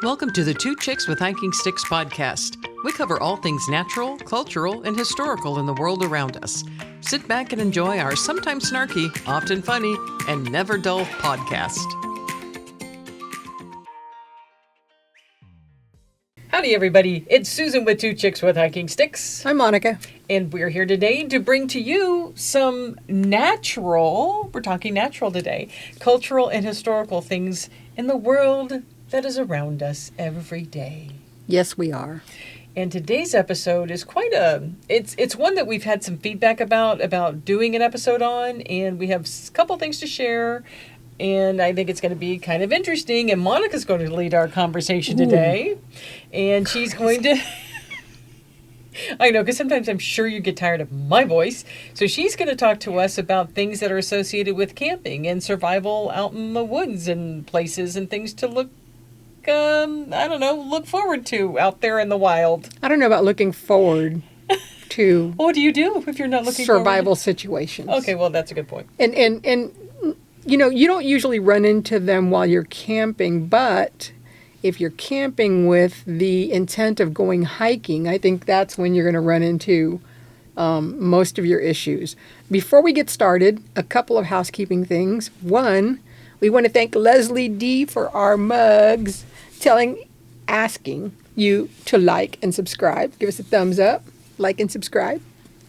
Welcome to the Two Chicks with Hiking Sticks podcast. We cover all things natural, cultural, and historical in the world around us. Sit back and enjoy our sometimes snarky, often funny, and never dull podcast. Howdy, everybody. It's Susan with Two Chicks with Hiking Sticks. I'm Monica. And we're here today to bring to you some we're talking natural today, cultural and historical things in the world that is around us every day. Yes, we are. And today's episode is it's one that we've had some feedback about doing an episode on, and we have a couple things to share, and I think it's going to be kind of interesting, and Monica's going to lead our conversation today, and she's going to... I know, because sometimes I'm sure you get tired of my voice, so she's going to talk to us about things that are associated with camping and survival out in the woods and places and things to look forward to out there in the wild. I don't know about looking forward to What do you do if you're not looking survival forward? situations. Okay, well, that's a good point. And you know, you don't usually run into them while you're camping, but if you're camping with the intent of going hiking, I think that's when you're going to run into most of your issues. Before we get started, a couple of housekeeping things. One, we want to thank Leslie D for our mugs, asking you to like and subscribe. Give us a thumbs up, like and subscribe,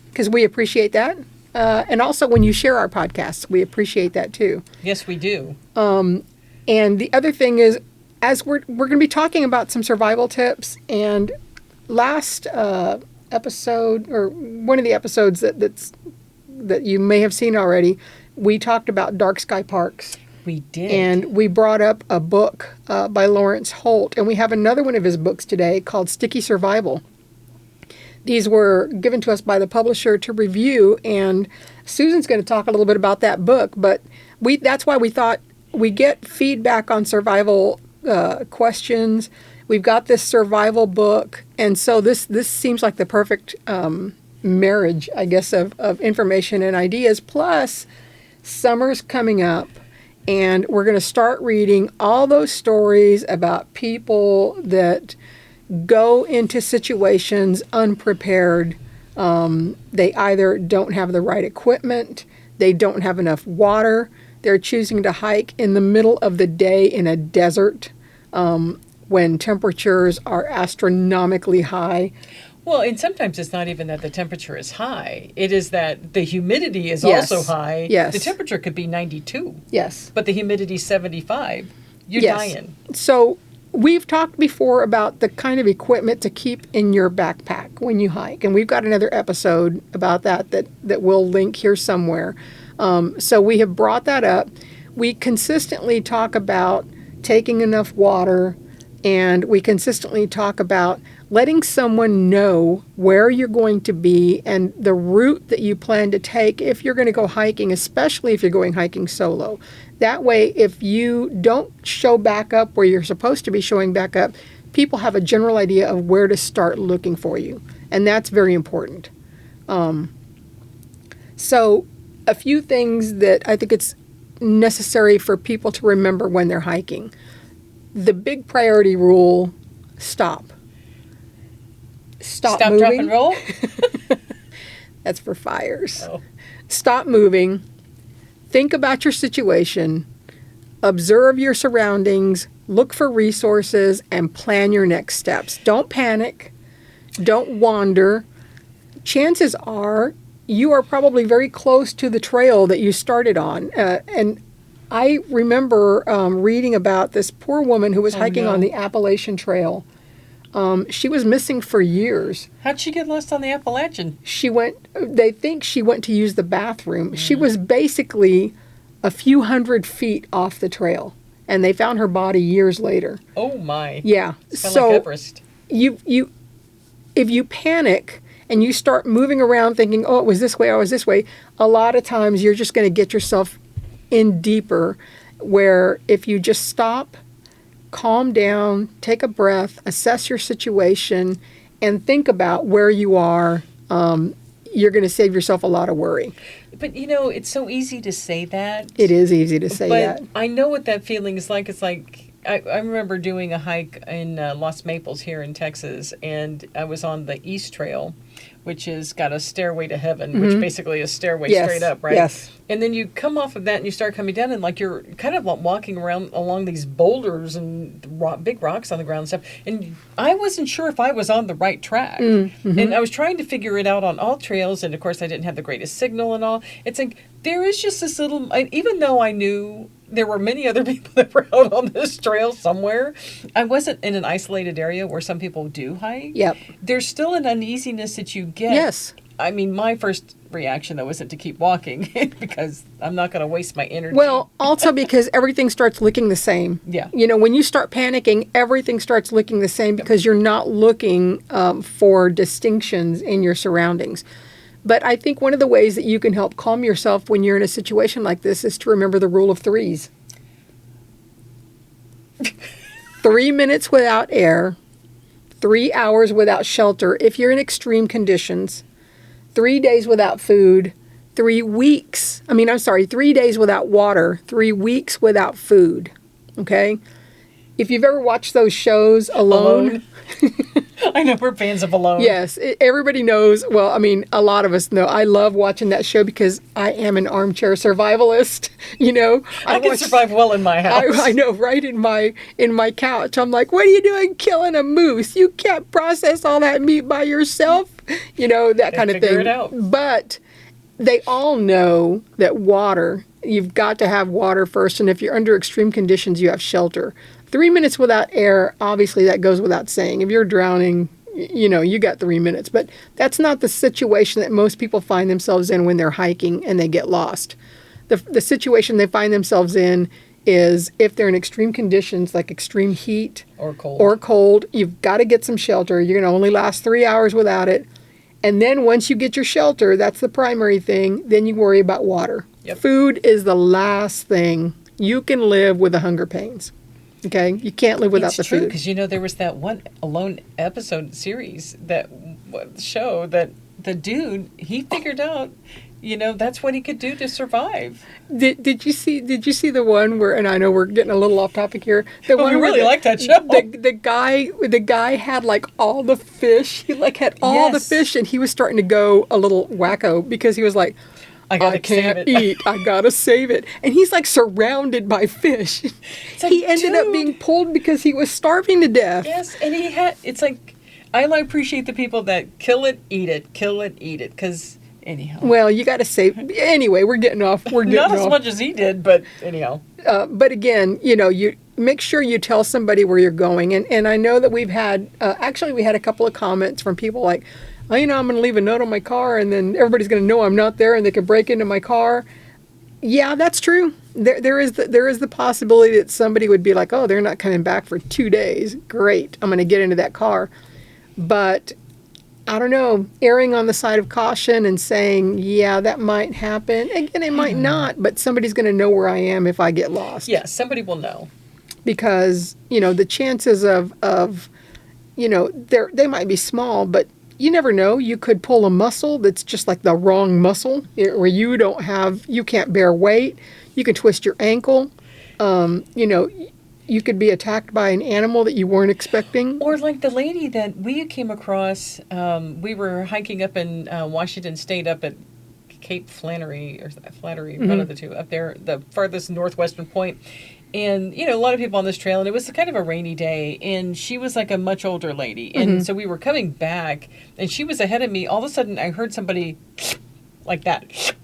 because we appreciate that. And also when you share our podcasts, we appreciate that too. Yes, we do. And the other thing is, as we're going to be talking about some survival tips, and last episode, or one of the episodes that you may have seen already, we talked about dark sky parks. We did. And we brought up a book by Lawrence Holt, and we have another one of his books today called Sticky Survival. These were given to us by the publisher to review, and Susan's going to talk a little bit about that book, but that's why we thought we get feedback on survival questions. We've got this survival book, and so this seems like the perfect marriage, I guess, of information and ideas. Plus, summer's coming up, and we're going to start reading all those stories about people that go into situations unprepared. They either don't have the right equipment, they don't have enough water, they're choosing to hike in the middle of the day in a desert when temperatures are astronomically high. Well, and sometimes it's not even that the temperature is high. It is that the humidity is Yes. also high. Yes. The temperature could be 92. Yes. But the humidity is 75. You're Yes. dying. So we've talked before about the kind of equipment to keep in your backpack when you hike, and we've got another episode about that we'll link here somewhere. So we have brought that up. We consistently talk about taking enough water, and we consistently talk about letting someone know where you're going to be and the route that you plan to take if you're going to go hiking, especially if you're going hiking solo. That way, if you don't show back up where you're supposed to be showing back up, people have a general idea of where to start looking for you. And that's very important. So a few things that I think it's necessary for people to remember when they're hiking. The big priority rule, stop. Stop moving. Drop, and roll? That's for fires. Oh. Stop moving. Think about your situation. Observe your surroundings. Look for resources and plan your next steps. Don't panic. Don't wander. Chances are you are probably very close to the trail that you started on. And I remember reading about this poor woman who was hiking on the Appalachian Trail. She was missing for years. How'd she get lost on the Appalachian? They think she went to use the bathroom. She was basically a few hundred feet off the trail, and they found her body years later. Oh my. Yeah. It's kind of So like Everest. if you panic and you start moving around thinking, oh, it was this way, oh, it was this way, a lot of times you're just going to get yourself in deeper, where if you just stop, calm down, take a breath, assess your situation, and think about where you are, you're going to save yourself a lot of worry. But, you know, it's so easy to say that. It is easy to say but that. I know what that feeling is like. It's like I remember doing a hike in Los Maples here in Texas, and I was on the East Trail, which has got a stairway to heaven, which basically is stairway Yes, straight up, right? yes. And then you come off of that and you start coming down, and like you're kind of like walking around along these boulders and big rocks on the ground and stuff. And I wasn't sure if I was on the right track. And I was trying to figure it out on all trails, and of course I didn't have the greatest signal and all. It's like there is just this little, even though I knew there were many other people that were out on this trail somewhere, I wasn't in an isolated area where some people do hike. Yep. There's still an uneasiness that you get. Yes. I mean, my first reaction, though, wasn't to keep walking because I'm not going to waste my energy. Well, also because everything starts looking the same. Yeah. You know, when you start panicking, everything starts looking the same because you're not looking for distinctions in your surroundings. But I think one of the ways that you can help calm yourself when you're in a situation like this is to remember the rule of threes. 3 minutes without air, 3 hours without shelter if you're in extreme conditions, 3 days without food, 3 days without water, 3 weeks without food. Okay? If you've ever watched those shows, Alone. I know we're fans of Alone. Yes, everybody knows. Well, I mean, a lot of us know. I love watching that show because I am an armchair survivalist. You know, I can survive well in my house. I know, right in my couch. I'm like, what are you doing killing a moose? You can't process all that meat by yourself. You know, that kind of thing. Figure it out. But they all know that water, you've got to have water first. And if you're under extreme conditions, you have shelter. 3 minutes without air, obviously that goes without saying. If you're drowning, you know, you got 3 minutes. But that's not the situation that most people find themselves in when they're hiking and they get lost. The situation they find themselves in is if they're in extreme conditions like extreme heat or cold, you've got to get some shelter. You're going to only last 3 hours without it. And then once you get your shelter, that's the primary thing, then you worry about water. Yep. Food is the last thing. You can live with the hunger pains. Okay? You can't live without the food. Because, you know, there was that one Alone episode series, that show that the dude, he figured out, you know, that's what he could do to survive. Did you see the one where, and I know we're getting a little off topic here. The one we where really like that show. The guy had like all the fish. He like had all the fish, and he was starting to go a little wacko because he was like, I can't eat. I gotta save it. And he's like surrounded by fish. Like, he ended up being pulled because he was starving to death. Yes, and it's like, I appreciate the people that kill it, eat it, because anyhow. Well, you gotta save. Anyway, we're getting off. Not as much as he did, but anyhow. But again, you know, you make sure you tell somebody where you're going. And I know that we've had, actually we had a couple of comments from people like, oh, you know, I'm going to leave a note on my car and then everybody's going to know I'm not there and they can break into my car. Yeah, that's true. There is the possibility that somebody would be like, oh, they're not coming back for 2 days. Great, I'm going to get into that car. But I don't know, erring on the side of caution and saying, yeah, that might happen. Again, it might not, but somebody's going to know where I am if I get lost. Yes, somebody will know. Because, you know, the chances of you know, they might be small, but you never know. You could pull a muscle that's just like the wrong muscle, where you can't bear weight. You can twist your ankle. You know, you could be attacked by an animal that you weren't expecting. Or like the lady that we came across, we were hiking up in Washington State, up at Cape Flannery, one of the two, up there, the farthest northwestern point. And, you know, a lot of people on this trail, and it was kind of a rainy day, and she was like a much older lady. And so we were coming back, and she was ahead of me. All of a sudden, I heard somebody like that.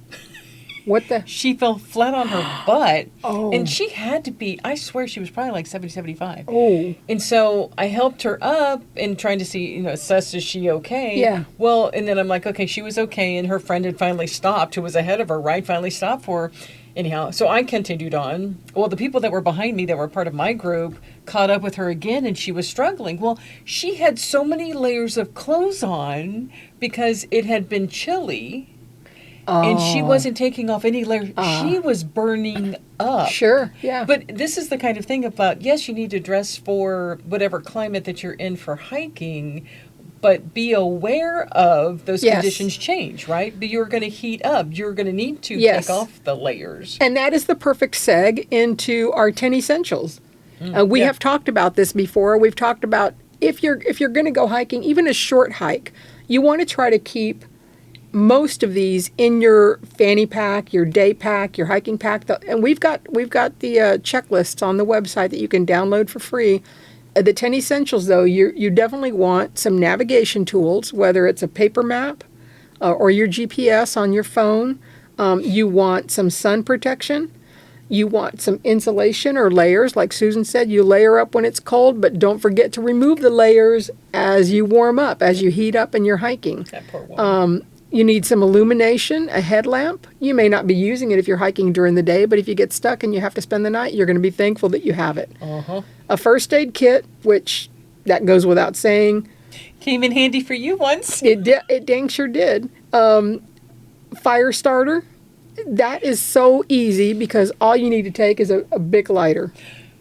What the? She fell flat on her butt. Oh. And she had to be, I swear she was probably like 70, 75. Oh. And so I helped her up and trying to see, you know, assess, is she okay? Yeah. Well, and then I'm like, okay, she was okay. And her friend had finally stopped, who was ahead of her, right? Finally stopped for her. Anyhow, so I continued on. Well, the people that were behind me that were part of my group caught up with her again, and she was struggling. Well, she had so many layers of clothes on because it had been chilly. And she wasn't taking off any layers. She was burning up. Sure, yeah. But this is the kind of thing about, yes, you need to dress for whatever climate that you're in for hiking, but be aware of those conditions change, right? But you're going to heat up. You're going to need to take off the layers. And that is the perfect seg into our 10 essentials. We yeah. have talked about this before. We've talked about if you're going to go hiking, even a short hike, you want to try to keep most of these in your fanny pack, your day pack, your hiking pack. And we've got the checklists on the website that you can download for free. The 10 essentials, though, you definitely want some navigation tools, whether it's a paper map or your GPS on your phone. You want some sun protection. You want some insulation or layers. Like Susan said, you layer up when it's cold, but don't forget to remove the layers as you warm up, as you heat up and you're hiking. That poor woman. You need some illumination, a headlamp. You may not be using it if you're hiking during the day, but if you get stuck and you have to spend the night, you're going to be thankful that you have it. Uh-huh. A first aid kit, which that goes without saying. Came in handy for you once. It dang sure did. Fire starter. That is so easy because all you need to take is a big lighter.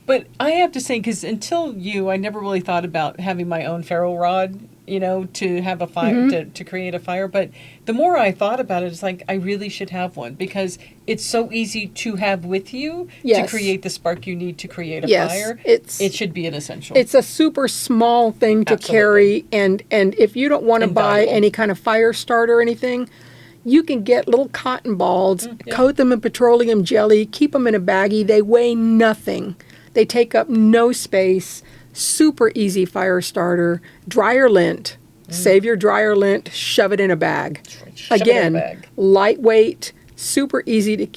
But I have to say, because until you, I never really thought about having my own ferro rod, to have a fire, to create a fire. But the more I thought about it, it's like, I really should have one because it's so easy to have with you to create the spark you need to create a fire. It should be an essential. It's a super small thing to carry. And if you don't want to buy any kind of fire starter or anything, you can get little cotton balls, coat them in petroleum jelly, keep them in a baggie. They weigh nothing. They take up no space. Super easy fire starter. Dryer lint. Save your dryer lint. Shove it in a bag. Again, lightweight, super easy to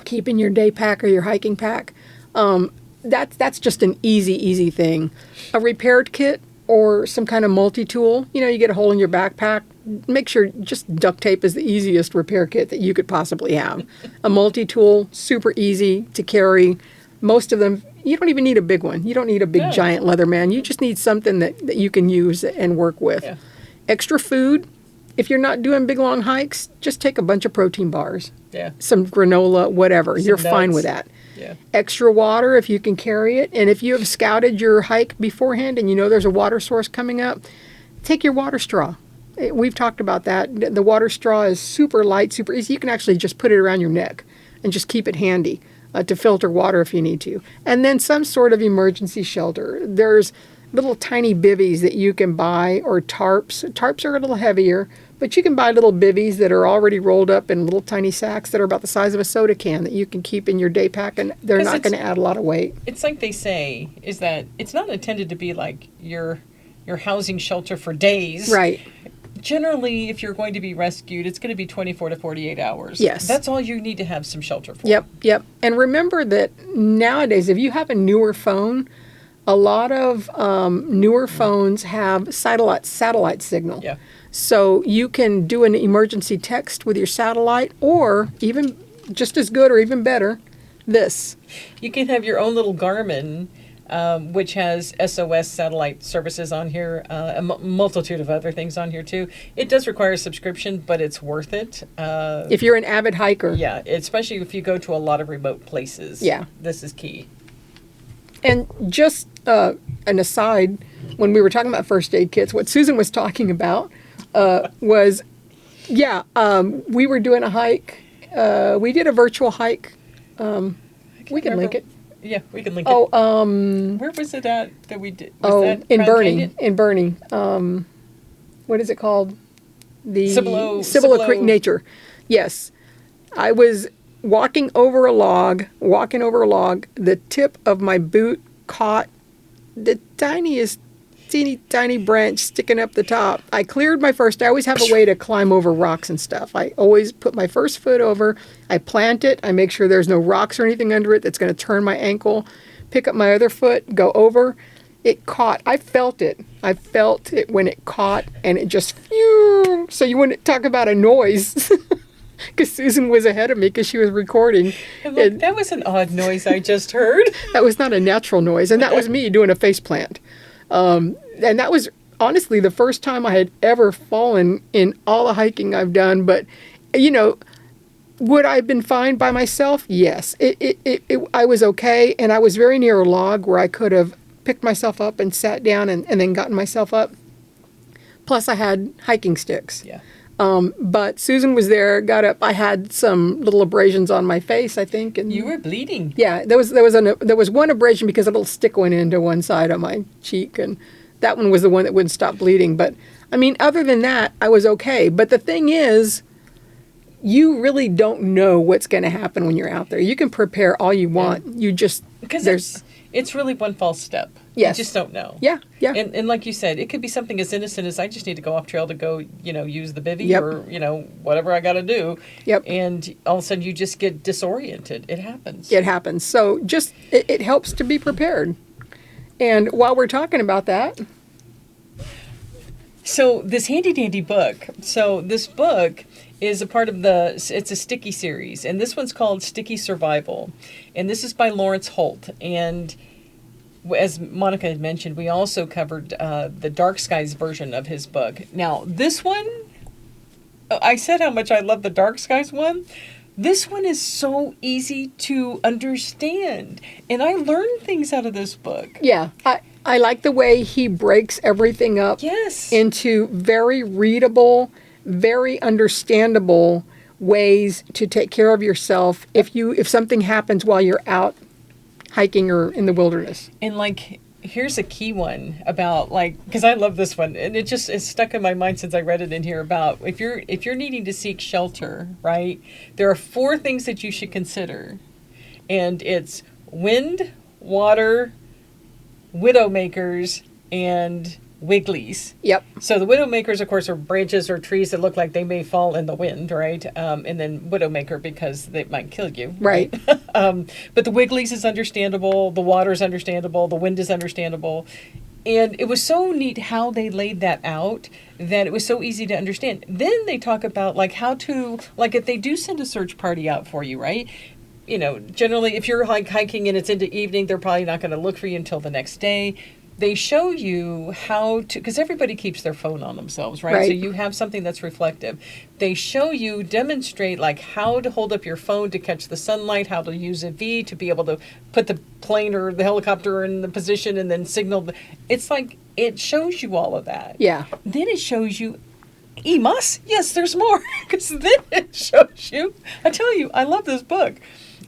keep in your day pack or your hiking pack. That's just an easy thing. A repaired kit or some kind of multi-tool. You get a hole in your backpack. Make sure just duct tape is the easiest repair kit that you could possibly have. A multi-tool, super easy to carry. Most of them, you don't even need a big one. You don't need a big giant Leatherman. You just need something that you can use and work with. Yeah. Extra food. If you're not doing big long hikes, just take a bunch of protein bars. Yeah. Some granola, whatever. You're fine with that. Yeah. Extra water if you can carry it. And if you have scouted your hike beforehand and you know there's a water source coming up, take your water straw. We've talked about that. The water straw is super light, super easy. You can actually just put it around your neck and just keep it handy to filter water if you need to. And then some sort of emergency shelter. There's little tiny bivvies that you can buy, or tarps. Tarps are a little heavier, but you can buy little bivvies that are already rolled up in little tiny sacks that are about the size of a soda can that you can keep in your day pack, and they're not going to add a lot of weight. It's like they say, is that it's not intended to be like your housing shelter for days. Right. Generally, if you're going to be rescued, it's going to be 24 to 48 hours. Yes. That's all you need to have some shelter for. Yep. And remember that nowadays, if you have a newer phone, a lot of newer phones have satellite signal. Yeah. So you can do an emergency text with your satellite, or even just as good or even better, this. You can have your own little Garmin, which has SOS satellite services on here, a multitude of other things on here too. It does require a subscription, but it's worth it. If you're an avid hiker. Yeah, especially if you go to a lot of remote places. Yeah. This is key. And just an aside, when we were talking about first aid kits, what Susan was talking about was, we were doing a hike. We did a virtual hike. We can link it. Yeah, we can link it. Where was it at that we did? Was that in Bernie. In Bernie. What is it called? The Cibolo Creek Nature. Yes. I was walking over a log. The tip of my boot caught the tiniest teeny tiny branch sticking up the top. I cleared my first. I always have a way to climb over rocks and stuff. I always put my first foot over. I plant it. I make sure there's no rocks or anything under it that's going to turn my ankle. Pick up my other foot, go over. It caught. I felt it. I felt it when it caught, and it just phew. So you wouldn't talk about a noise. Because Susan was ahead of me because she was recording. And that was an odd noise I just heard. That was not a natural noise, and that was me doing a face plant. And that was honestly the first time I had ever fallen in all the hiking I've done. But, would I have been fine by myself? Yes. I was okay, and I was very near a log where I could have picked myself up and sat down and then gotten myself up. Plus, I had hiking sticks. Yeah. But Susan was there, got up. I had some little abrasions on my face, I think, and You were bleeding. yeah, there was one abrasion because a little stick went into one side of my cheek, and that one was the one that wouldn't stop bleeding. But I mean, other than that, I was okay. But the thing is, you really don't know what's going to happen when you're out there. You can prepare all you want. You just Because there's it's really one false step. Yes. You just don't know. yeah. And like you said, it could be something as innocent as I just need to go off trail to go, use the bivy Yep. or, whatever I got to do. Yep. And all of a sudden you just get disoriented. It happens. It happens. So just it helps to be prepared. And while we're talking about that, So this handy dandy book. So this book is a part of it's a Sticky series. And this one's called Sticky Survival. And this is by Lawrence Holt. And as Monica had mentioned, we also covered the Dark Skies version of his book. Now, this one, I said how much I love the Dark Skies one. This one is so easy to understand. And I learned things out of this book. yeah, I like the way he breaks everything up Yes. into very readable, very understandable ways to take care of yourself if something happens while you're out hiking or in the wilderness. And here's a key one about because I love this one, and it's stuck in my mind since I read it in here about if you're needing to seek shelter, right? There are 4 things that you should consider, and it's wind, water, widowmakers, and wigglies. Yep. So the widowmakers, of course, are branches or trees that look like they may fall in the wind, right? And then widowmaker because they might kill you. Right. But the wigglies is understandable. The water is understandable. The wind is understandable. And it was so neat how they laid that out that it was so easy to understand. Then they talk about how to, if they do send a search party out for you, right? Generally if you're hiking and it's into evening, they're probably not going to look for you until the next day. They show you how to, because everybody keeps their phone on themselves, right? Right. So you have something that's reflective. They show you, demonstrate how to hold up your phone to catch the sunlight, how to use a V to be able to put the plane or the helicopter in the position and then signal. It's it shows you all of that. Yeah. Then it shows you EMAS. Yes, there's more. Because then it shows you, I tell you, I love this book.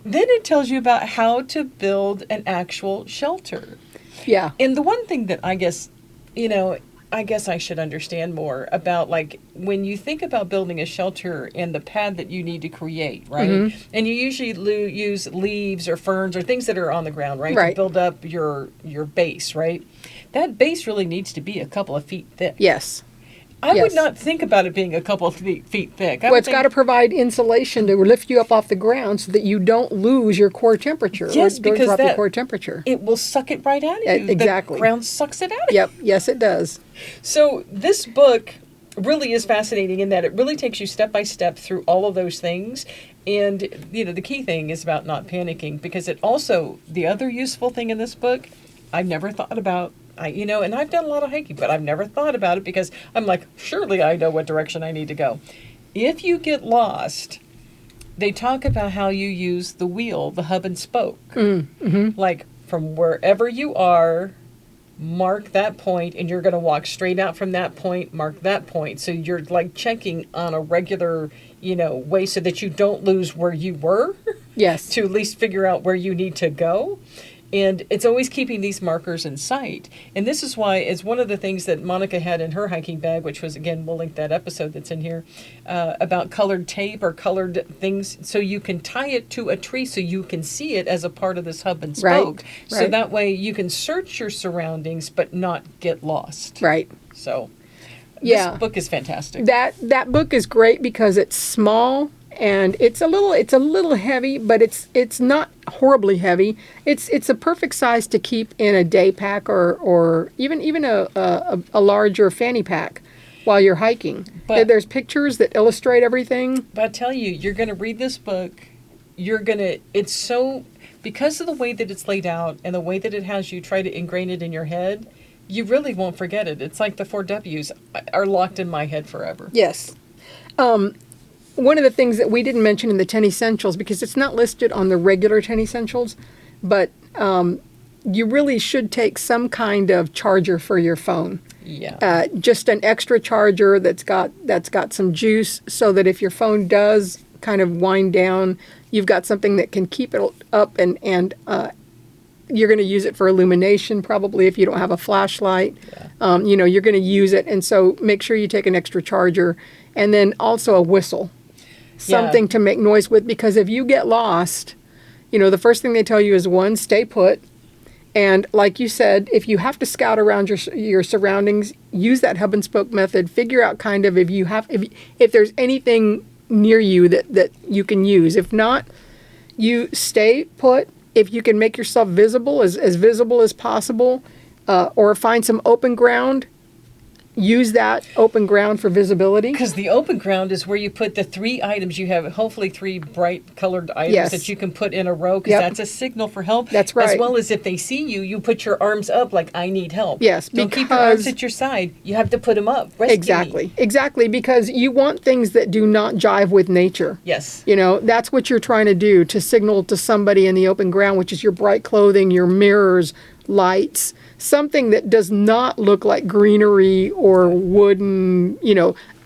Then it tells you about how to build an actual shelter. Yeah. And the one thing that I guess I should understand more about, when you think about building a shelter and the pad that you need to create, right? Mm-hmm. And you usually use leaves or ferns or things that are on the ground, right? Right. To build up your base, right? That base really needs to be a couple of feet thick. Yes. I Yes. would not think about it being a couple of feet thick. Well, it's got to provide insulation to lift you up off the ground so that you don't lose your core temperature. Yes, or don't because drop your core temperature. it will suck it right out of you. Exactly. The ground sucks it out of you. Yep. Yes, it does. So this book really is fascinating in that it really takes you step by step through all of those things. And, the key thing is about not panicking, because it also, the other useful thing in this book, I've never thought about. And I've done a lot of hiking, but I've never thought about it because I'm surely I know what direction I need to go. If you get lost, they talk about how you use the wheel, the hub and spoke. Mm-hmm. From wherever you are, mark that point, and you're going to walk straight out from that point, mark that point. So you're checking on a regular, way so that you don't lose where you were. Yes. To at least figure out where you need to go. And it's always keeping these markers in sight. And this is why it's one of the things that Monica had in her hiking bag, which was, again, we'll link that episode that's in here, about colored tape or colored things so you can tie it to a tree so you can see it as a part of this hub and spoke. Right. So Right. that way you can search your surroundings but not get lost. Right. So Yeah. this book is fantastic. That book is great because it's small and it's a little heavy, but it's not horribly heavy. It's a perfect size to keep in a day pack or even a larger fanny pack while you're hiking. But- There's pictures that illustrate everything. But I tell you, you're going to read this book, it's so, because of the way that it's laid out and the way that it has you try to ingrain it in your head, you really won't forget it. It's like the 4 W's are locked in my head forever. Yes. One of the things that we didn't mention in the 10 Essentials, because it's not listed on the regular 10 Essentials, but you really should take some kind of charger for your phone. Yeah. Just an extra charger that's got some juice, so that if your phone does kind of wind down, you've got something that can keep it up, and you're going to use it for illumination probably if you don't have a flashlight. Yeah. You're going to use it, and so make sure you take an extra charger, and then also a whistle, something to make noise with, because if you get lost, the first thing they tell you is, one, stay put. And like you said, if you have to scout around your surroundings, use that hub and spoke method. Figure out kind of if there's anything near you that you can use. If not, you stay put. If you can make yourself visible, as visible as possible, or find some open ground, use that open ground for visibility. Because the open ground is where you put the 3 items. You have hopefully 3 bright colored items Yes. that you can put in a row, because that's a signal for help. That's right. As well as if they see you, you put your arms up like, I need help. Yes, Don't keep your arms because- at your side. You have to put them up. Rescue me. Exactly, because you want things that do not jive with nature. Yes. That's what you're trying to do, to signal to somebody in the open ground, which is your bright clothing, your mirrors, lights, something that does not look like greenery or wooden.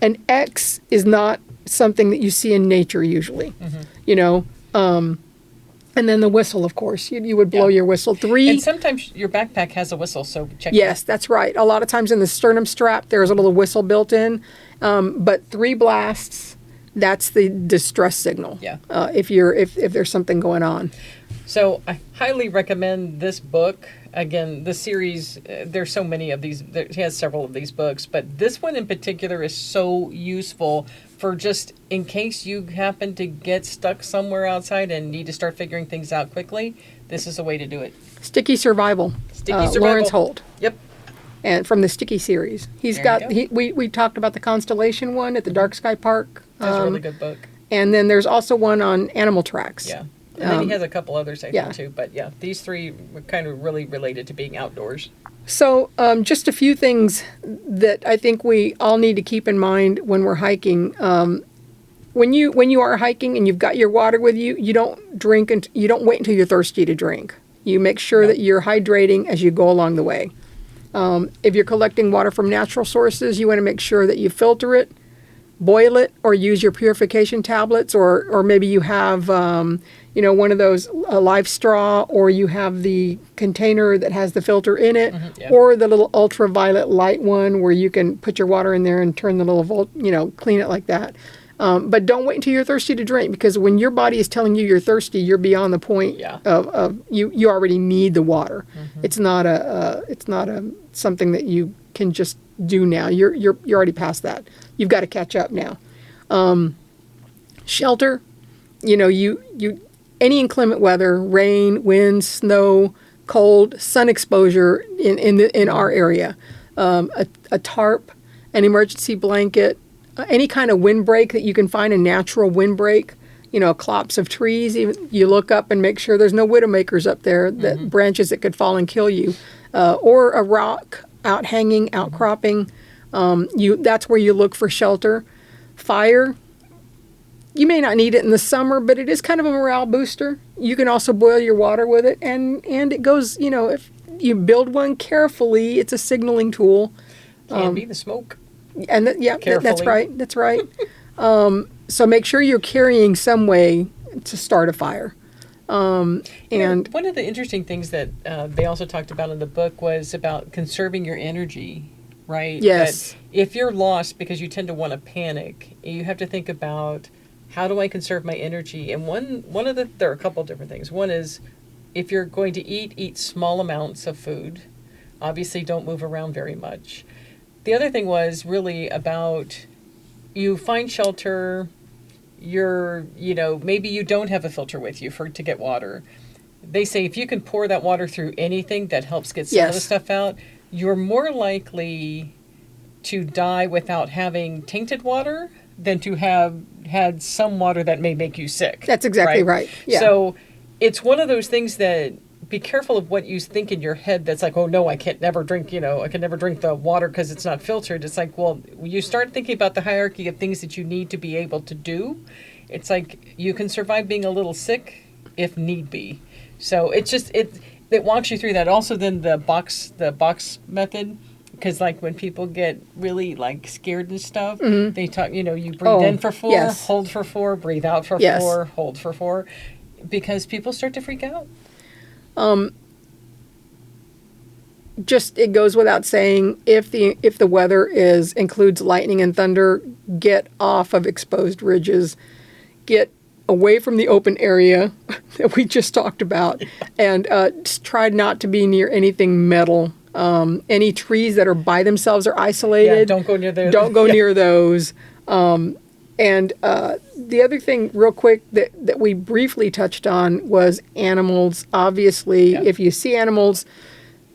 An X is not something that you see in nature usually. And then the whistle, of course, you would blow your whistle. 3. And sometimes your backpack has a whistle, so check Yes, that's right. A lot of times in the sternum strap, there's a little whistle built in. But 3 blasts, that's the distress signal. Yeah. If there's something going on. So I highly recommend this book. Again, the series, there's so many of these. He has several of these books, but this one in particular is so useful for just in case you happen to get stuck somewhere outside and need to start figuring things out quickly. This is a way to do it. Sticky Survival. Sticky Survival. Lawrence Holt. Yep. And from the Sticky series. He's There you got, we talked about the Constellation one at the Dark Sky Park. That's a really good book. And then there's also one on animal tracks. Yeah. And then he has a couple others, I yeah. think, too. But yeah, these 3 were kind of really related to being outdoors. So just a few things that I think we all need to keep in mind when we're hiking. When you are hiking and you've got your water with you, you don't drink and you don't wait until you're thirsty to drink. You make sure that you're hydrating as you go along the way. If you're collecting water from natural sources, you want to make sure that you filter it, boil it, or use your purification tablets, or maybe you have one of those live straw, or you have the container that has the filter in it, or the little ultraviolet light one where you can put your water in there and turn the little clean it like that. But don't wait until you're thirsty to drink, because when your body is telling you you're thirsty, you're beyond the point of you already need the water. It's not a something that you can just do now. You're already past that. You've got to catch up now. Shelter, you any inclement weather, rain, wind, snow, cold, sun exposure in our area, a tarp, an emergency blanket, any kind of windbreak that you can find, a natural windbreak, clops of trees. Even you look up and make sure there's no widowmakers up there, that branches that could fall and kill you, or a rock out hanging, outcropping. That's where you look for shelter. Fire. You may not need it in the summer, but it is kind of a morale booster. You can also boil your water with it, and it goes. If you build one carefully, it's a signaling tool. Can be the smoke. And that's right. That's right. So make sure you're carrying some way to start a fire. And one of the interesting things that they also talked about in the book was about conserving your energy, right? Yes. That if you're lost because you tend to want to panic, you have to think about, how do I conserve my energy? And there are a couple of different things. One is, if you're going to eat small amounts of food. Obviously, don't move around very much. The other thing was really about, you find shelter, maybe you don't have a filter with you to get water. They say if you can pour that water through anything that helps get some of the stuff out, you're more likely to die without having tainted water than to have had some water that may make you sick. That's exactly right. Yeah. So it's one of those things that, be careful of what you think in your head that's like, oh no, I can never drink the water because it's not filtered. It's like, well, when you start thinking about the hierarchy of things that you need to be able to do, it's like you can survive being a little sick if need be. So it's just, it walks you through that. Also, then the box method, because like when people get really like scared and stuff, they talk. You know, you breathe in for 4, yes. hold for 4, breathe out for Yes. 4, hold for 4, because people start to freak out. Just it goes without saying, if the weather includes lightning and thunder, get off of exposed ridges, get away from the open area that we just talked about, and just try not to be near anything metal. Any trees that are by themselves or isolated, Yeah, don't go near those. Don't go near those. And the other thing, real quick, that we briefly touched on was animals. Obviously, if you see animals,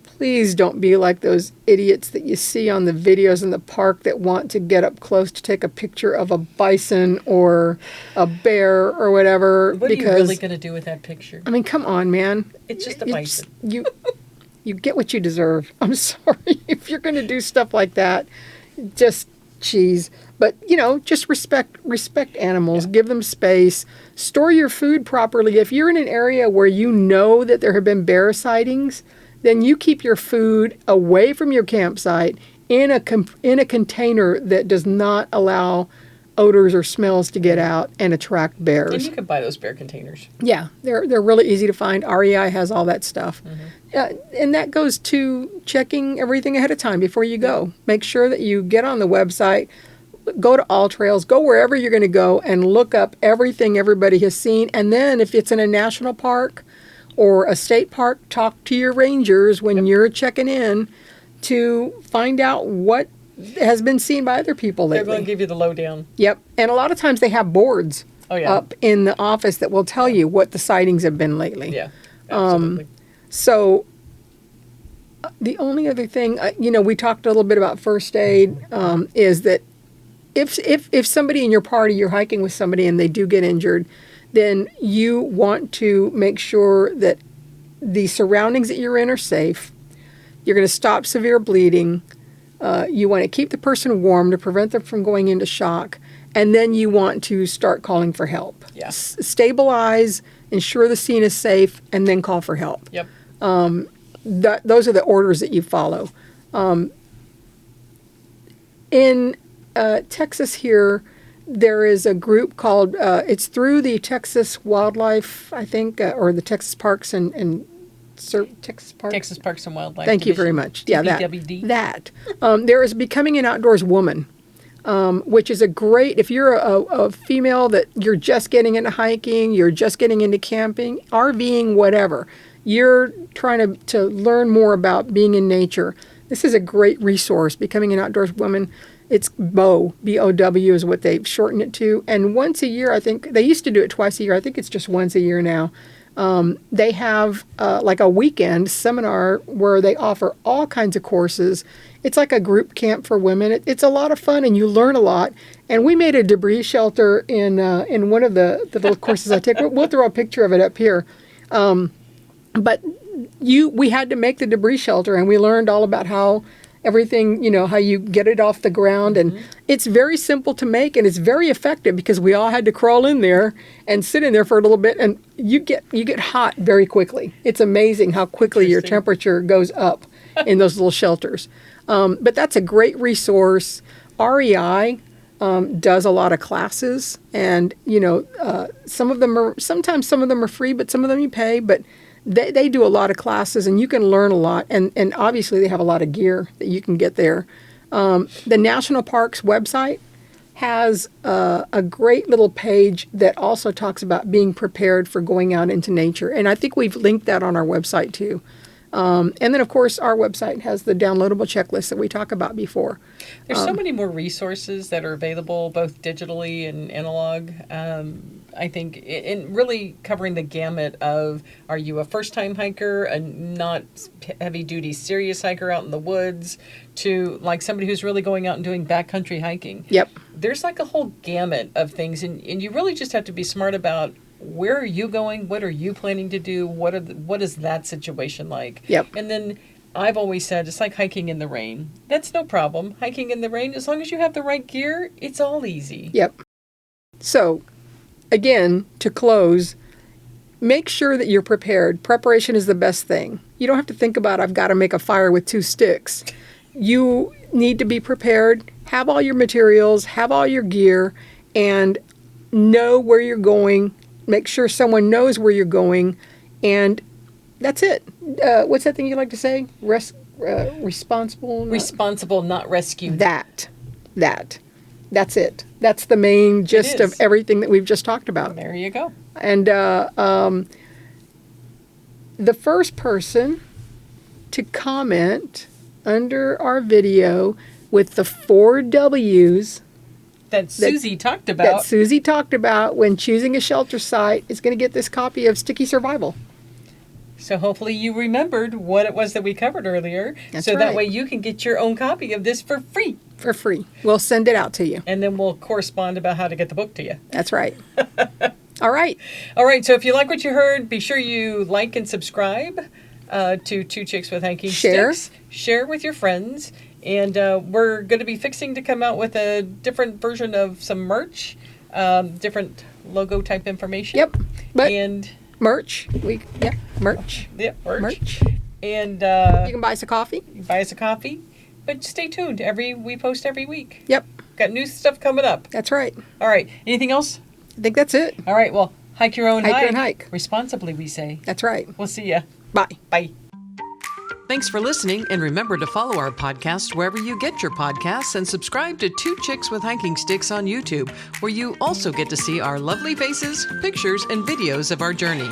please don't be like those idiots that you see on the videos in the park that want to get up close to take a picture of a bison or a bear or whatever. What are you really going to do with that picture? I mean, come on, man. It's just a bison. You get what you deserve. I'm sorry. If you're going to do stuff like that, just geez. But, you know, just respect animals. Give them space. Store your food properly. If you're in an area where you know that there have been bear sightings, then you keep your food away from your campsite in a container that does not allow odors or smells to get out and attract bears. And you can buy those bear containers. Yeah, they're really easy to find. REI has all that stuff. And that goes to checking everything ahead of time before you go. Make sure that you get on the website, go to All Trails, go wherever you're going to go and look up everything everybody has seen. And then if it's in a national park or a state park, talk to your rangers when you're checking in to find out what has been seen by other people lately. They're going to give you the lowdown. Yep. And a lot of times they have boards up in the office that will tell you what the sightings have been lately. Yeah, absolutely. So the only other thing, we talked a little bit about first aid, is that if somebody in your party, you're hiking with somebody and they do get injured, then you want to make sure that the surroundings that you're in are safe. You're going to stop severe bleeding. You want to keep the person warm to prevent them from going into shock. And then you want to start calling for help. Yeah. Stabilize, ensure the scene is safe, and then call for help. Yep. Those are the orders that you follow. In Texas here, there is a group called, it's through the Texas Wildlife, I think, or the Texas Parks and Texas Parks and Wildlife. Thank you very much. Yeah, TPWD. that. There is Becoming an Outdoors Woman, which is a great, if you're a female that you're just getting into hiking, you're just getting into camping, RVing, whatever, you're trying to learn more about being in nature. This is a great resource, Becoming an Outdoors Woman. It's BOW, B-O-W is what they've shortened it to. And once a year, I think, they used to do it twice a year. I think it's just once a year now. They have like a weekend seminar where they offer all kinds of courses. It's like a group camp for women. It's a lot of fun and you learn a lot. And we made a debris shelter in one of the little courses I take. We'll throw a picture of it up here. But we had to make the debris shelter and we learned all about how everything, how you get it off the ground. And it's very simple to make and it's very effective because we all had to crawl in there and sit in there for a little bit and you get hot very quickly. It's amazing how quickly your temperature goes up in those little shelters. But that's a great resource. REI does a lot of classes and, sometimes some of them are free, but some of them you pay, but they do a lot of classes and you can learn a lot. And obviously they have a lot of gear that you can get there. The National Parks website has a great little page that also talks about being prepared for going out into nature. And I think we've linked that on our website too. And then, of course, our website has the downloadable checklist that we talked about before. There's so many more resources that are available, both digitally and analog. I think in really covering the gamut of, are you a first-time hiker, a not heavy-duty serious hiker out in the woods, to like somebody who's really going out and doing backcountry hiking. Yep. There's like a whole gamut of things, and you really just have to be smart about where are you going, what are you planning to do, what is that situation like. Yep. And then I've always said it's like hiking in the rain. That's no problem. Hiking in the rain, as long as you have the right gear, it's all easy. Yep. So, again, to close, make sure that you're prepared. Preparation is the best thing. You don't have to think about, I've got to make a fire with 2 sticks. You need to be prepared, have all your materials, have all your gear, and know where you're going. Make sure someone knows where you're going, and that's it. What's that thing you like to say? Responsible? Responsible, not rescued. That's it. That's the main gist of everything that we've just talked about. There you go. And the first person to comment under our video with the 4 W's that Susie talked about when choosing a shelter site is going to get this copy of Sticky Survival. So hopefully you remembered what it was that we covered earlier. That's so right. That way you can get your own copy of this for free. For free. We'll send it out to you. And then we'll correspond about how to get the book to you. That's right. All right. All right. So if you like what you heard, be sure you like and subscribe to Two Chicks with Hanky Sticks. Share with your friends. And we're going to be fixing to come out with a different version of some merch, different logo type information. Yep. But and merch. Merch. Yep, merch. And you can buy us a coffee. Buy us a coffee. But stay tuned. We post every week. Yep. Got new stuff coming up. That's right. All right. Anything else? I think that's it. All right. Well, hike your own hike. Hike your own hike. Responsibly, we say. That's right. We'll see ya. Bye. Bye. Thanks for listening, and remember to follow our podcast wherever you get your podcasts and subscribe to Two Chicks with Hiking Sticks on YouTube, where you also get to see our lovely faces, pictures, and videos of our journey.